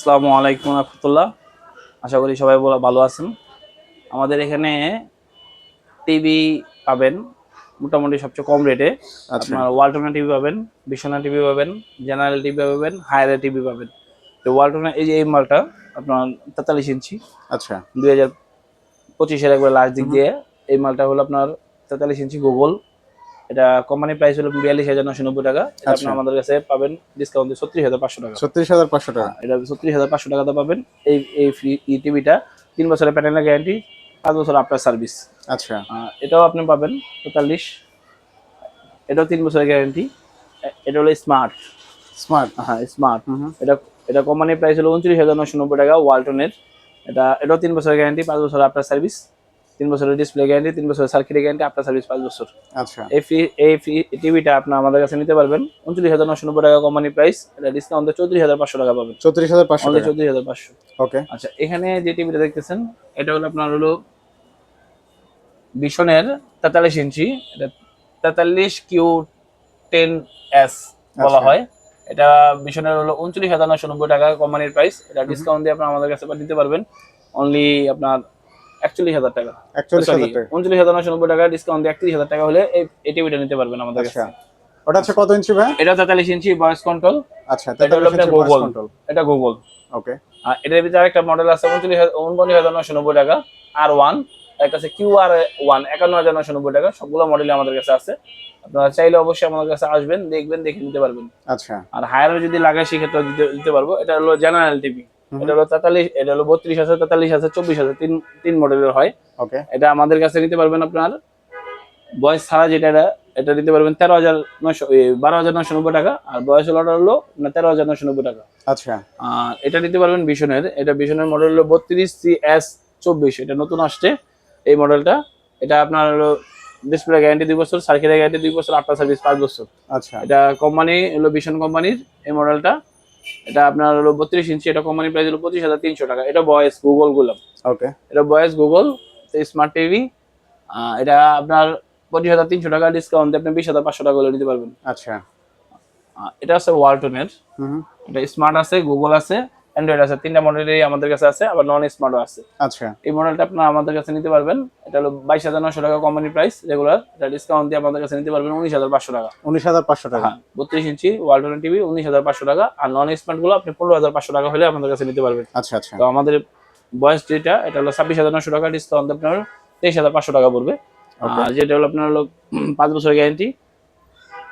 আসসালামু আলাইকুম রাহমাতুল্লাহ। আশা করি সবাই ভালো আছেন। আমাদের এখানে টিভি পাবেন মোটামুটি সবচেয়ে কম রেটে। আচ্ছা আপনার ওয়ালটনের টিভি পাবেন, বিশনা টিভি পাবেন, জেনারেল টিভি পাবেন, হায়ারের টিভি পাবেন। তো ওয়ালটনের এই যে এই মালটা আপনার 43 ইঞ্চি আচ্ছা 2025-এর একবার লাস্ট দিক হুম দিয়ে এই মালটা হলো আপনার 43 ইঞ্চি গুগল। এটা কোম্পানি প্রাইস হলো 42,990 টাকা। এটা আচ্ছা আপনার আমাদের কাছে পাবেন ডিসকাউন্টে 36,500 টাকা। 36,500 টাকা। এটা 36,500 টাকাতে পাবেন। এই এই ফ্রি ই টিভিটা 3 বছরের প্যানেলের গ্যারান্টি, 5 বছর আফটার সার্ভিস। আচ্ছা এটাও আপনি পাবেন 43, এটাও 3 বছরের গ্যারান্টি। এটা হলো স্মার্ট। স্মার্ট। হ্যাঁ স্মার্ট। হুম এটা এটা কোম্পানির প্রাইস হলো 29,990 টাকা ওয়ালটনের। এটাও 3 বছরের গ্যারান্টি, 5 বছর আফটার সার্ভিস। 3 বছরের ডিসপ্লে গ্যারান্টি, 3 বছরের সার্কিট গ্যারান্টি, আফটার সার্ভিস 5 বছর। আচ্ছা এই ফ্রি টিভিটা আপনি আমাদের কাছে নিতে পারবেন 29,990 টাকা কোম্পানি প্রাইস। এটা ডিসকাউন্টে 34,500 টাকা পাবেন। 34,500 অনলি টাকা। 34,500। ওকে আচ্ছা, এখানে যে টিভিটা দেখতেছেন এটা হলো আপনার হলো বিশনের 43 ইঞ্চি। এটা 43Q10S বলা আচ্ছা হয়। এটা বিশনের হলো 39,990 টাকা কোম্পানির প্রাইস। এটা ডিসকাউন্ট দিয়ে আপনার আমাদের কাছে নিতে পারবেন অনলি আপনার 41,000 টাকা। সরি, 41,000 টাকা। 39,990 টাকা ডিসকাউন্ট দিয়ে 31,000 টাকা হলে এই টিভিটা নিতে পারবেন আমাদের আচ্ছা কাছে। ওটা হচ্ছে কত ইঞ্চি ভাই? এটা 43 ইঞ্চি ভয়েস কন্ট্রোল। আচ্ছা এটা হলো 43 আপনার ইঞ্চি ভয়েস গুগল। কন্ট্রোল। এটা গুগল। ওকে আর এটার ভিতরে একটা মডেল আছে 39,990 টাকা R1, একটা আছে QR1 51,990 টাকা। সবগুলো মডেলই আমাদের কাছে আছে। আপনারা চাইলে অবশ্যই আমাদের কাছে আসবেন, দেখবেন, দেখে নিতে পারবেন। আচ্ছা আর হায়ার যদি লাগে সেক্ষেত্রে দিতে পারবো। এটা হলো জেনারেল টিভি। হুম এটা হলো 43, এটা হলো 32 আছে, 43 আছে, 24 আছে, তিন মডেলের হয়। ওকে এটা আমাদের কাছে নিতে পারবেন আপনার বয়স ছাড়া যেটা এটা নিতে পারবেন 12,990 টাকা। আর বয়স হলো হলো 13,990 টাকা। আচ্ছা আর এটা নিতে পারবেন বিশনের। এটা বিশনের মডেল হলো 32CS24। এটা নতুন আসছে এই মডেলটা। এটা আপনার হলো ডিসপ্লে গ্যারান্টি 2 বছর, সার্কিটের গ্যারান্টি 2 বছর, আফটার সার্ভিস 5 বছর। আচ্ছা এটা কোম্পানি হলো বিশন কোম্পানির এই মডেলটা। এটা আপনার হলো 32 ইঞ্চি। এটা কোম্পানির প্রাইস হলো 25,300 টাকা। এটা ভয়েস গুগল গুলো। ওকে এটা ভয়েস গুগল স্মার্ট টিভি। এটা আপনার 25,300 টাকা ডিসকাউন্ট দিয়ে আপনি 20,500 টাকা করে নিতে পারবেন। আচ্ছা এটা আছে ওয়ালটনের। হুম এটা স্মার্ট আছে, গুগল আছে, অ্যান্ড্রয়েড আছে। তিনটা মডেলই আমাদের কাছে আছে, আবার নন স্মার্টও আছে। আচ্ছা এই মডেলটা আপনারা আমাদের কাছে নিতে পারবেন। এটা হলো 22,900 টাকা কোম্পানি প্রাইস রেগুলার। এটা ডিসকাউন্ট দিয়ে আমাদের কাছে নিতে পারবেন 19,500 টাকা। 19,500 টাকা। হ্যাঁ, 32 ইঞ্চি ওয়ালটনের টিভি 19,500 টাকা। আর নন স্মার্ট গুলো আপনি 15,500 টাকা হলে আমাদের কাছে নিতে পারবেন। আচ্ছা আচ্ছা তো আমাদের বয়স যেটা এটা হলো 26,900 টাকা, ডিসকাউন্ট আপনার 23,500 টাকা পড়বে। ওকে আর যেটা হলো আপনার হলো 5 বছরের গ্যারান্টি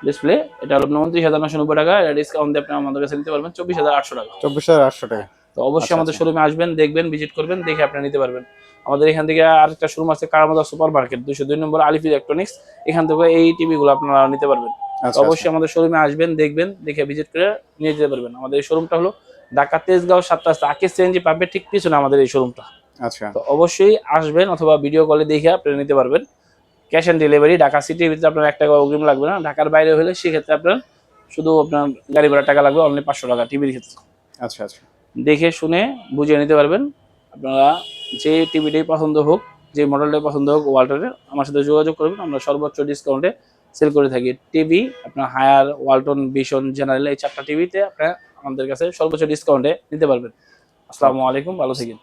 ডিসপ্লে, এটা হলো 29,990 টাকা। এটা ডিসকাউন্ট দিয়ে আপনি আমাদের কাছে নিতে পারবেন 24,800 টাকা। 24,800 টাকা। তো অবশ্যই আচ্ছা আমাদের আচ্ছা শোরুমে আসবেন, দেখবেন, ভিজিট করবেন, দেখে আপনি নিতে পারবেন। আমাদের এখান থেকে আরেকটা শোরুম আছে কারামদা সুপার মার্কেট 202 নম্বর আলিফ ইলেকট্রনিক্স। এখান থেকে এই টিভি গুলো আপনারা নিতে পারবেন। তো আচ্ছা আচ্ছা অবশ্যই আমাদের শোরুমে আসবেন, দেখবেন, দেখে ভিজিট করে নিয়ে যেতে পারবেন। আমাদের এই শোরুমটা হলো ঢাকা তেজগাঁও 7 রাস্তা আকিস সিএনজি পাম্পের ঠিক পিছনে আমাদের এই শোরুমটা। আচ্ছা তো অবশ্যই আসবেন অথবা ভিডিও কলে দেখে আপনি নিতে পারবেন। Cash on delivery. ঢাকা সিটির ভিতরে আপনার 1 টাকা অগ্রিম লাগবে না। ঢাকার বাইরে হলে সেক্ষেত্রে আপনার শুধু আপনার গাড়ি ভাড়া টাকা লাগবে অনলি 500 টাকা টিভির ক্ষেত্রে। আচ্ছা আচ্ছা দেখে শুনে বুঝিয়ে নিতে পারবেন। আপনারা যে টিভিটাই পছন্দ হোক, যে মডেলটাই পছন্দ হোক ওয়ালটনের, আমার সাথে যোগাযোগ করবেন। আমরা সর্বোচ্চ ডিসকাউন্টে সেল করে থাকি টিভি। আপনার হায়ার, ওয়ালটন, ভিশন, জেনারেল এই 4টা টিভিতে আপনারা আমাদের কাছে সর্বোচ্চ ডিসকাউন্টে নিতে পারবেন। আসসালামু ওকে আলাইকুম, ভালো থাকেন।